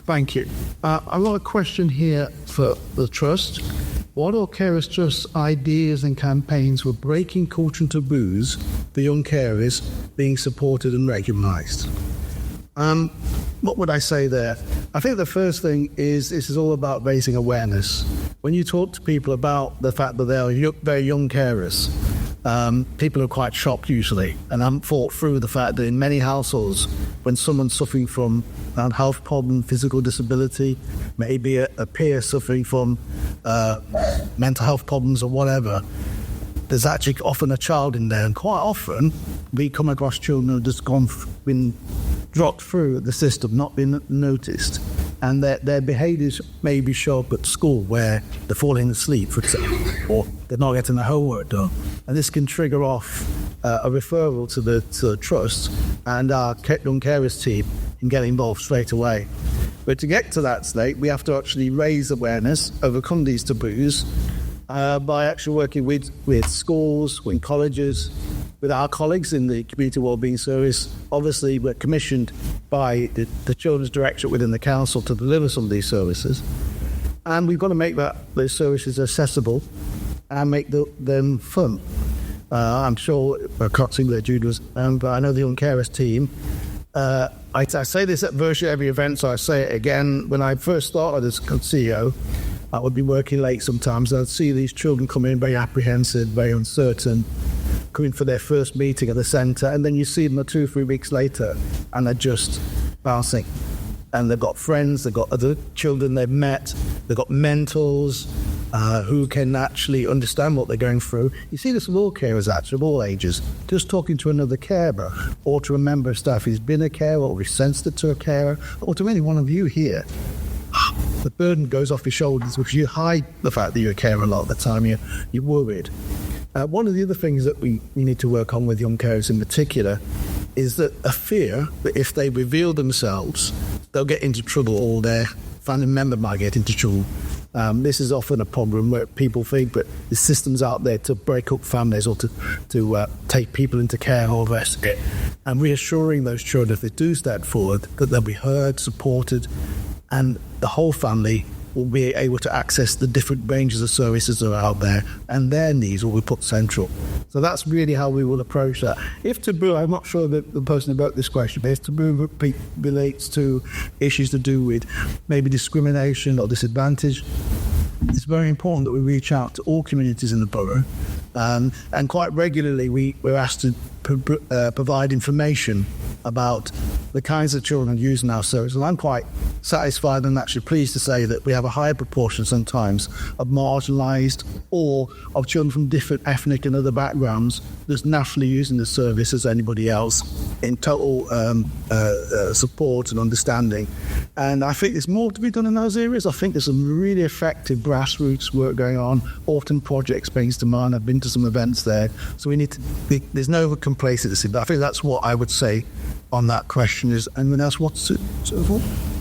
Thank you. I've got a question here for the Trust. What are Carers Trust's ideas and campaigns for breaking cultural taboos for young carers being supported and recognised? What would I say there? I think the first thing is this is all about raising awareness. When you talk to people about the fact that they are very young carers, people are quite shocked usually, and I'm thought through the fact that in many households, when someone's suffering from a health problem, physical disability, maybe a peer suffering from mental health problems or whatever, there's actually often a child in there, and quite often we come across children who have just been dropped through the system, not been noticed, and their behaviours maybe show up at school where they're falling asleep, for example, or they're not getting their homework done, and this can trigger off a referral to the Trust, and our young carers team can get involved straight away. But to get to that state, we have to actually raise awareness, overcome these taboos, by actually working with schools, with colleges, with our colleagues in the Community Wellbeing Service. Obviously, we're commissioned by the Children's Directorate within the Council to deliver some of these services. And we've got to make those services accessible and make them fun. I'm sure, I can't sing that Jude was, but I know the Young Carers team. I say this at virtually every event, so I say it again. When I first started as CEO, I would be working late sometimes, and I'd see these children come in very apprehensive, very uncertain, coming for their first meeting at the centre, and then you see them 2 or 3 weeks later, and they're just bouncing. And they've got friends, they've got other children they've met, they've got mentors who can actually understand what they're going through. You see this with all carers, actually, of all ages. Just talking to another carer, or to a member of staff who's been a carer, or is sensitive to a carer, or to any one of you here. The burden goes off your shoulders because you hide the fact that you're a carer a lot of the time. You're worried. One of the other things that we need to work on with young carers in particular is that a fear that if they reveal themselves, they'll get into trouble, or their family member might get into trouble. This is often a problem where people think that the system's out there to break up families or to take people into care or the rest of it. And reassuring those children, if they do step forward, that they'll be heard, supported, and the whole family will be able to access the different ranges of services that are out there, and their needs will be put central. So that's really how we will approach that. If taboo, I'm not sure that the person who wrote this question, but if taboo relates to issues to do with maybe discrimination or disadvantage, it's very important that we reach out to all communities in the borough, and quite regularly we're asked to provide information about the kinds of children using our service. And I'm quite satisfied and actually pleased to say that we have a higher proportion sometimes of marginalised or of children from different ethnic and other backgrounds that's naturally using the service as anybody else, in total support and understanding. And I think there's more to be done in those areas. I think there's some really effective grassroots work going on. Autumn Project springs to mind. I've been to some events there. So we need to, there's no complacency, but I think that's what I would say on that question. Is anyone else wants to sort of?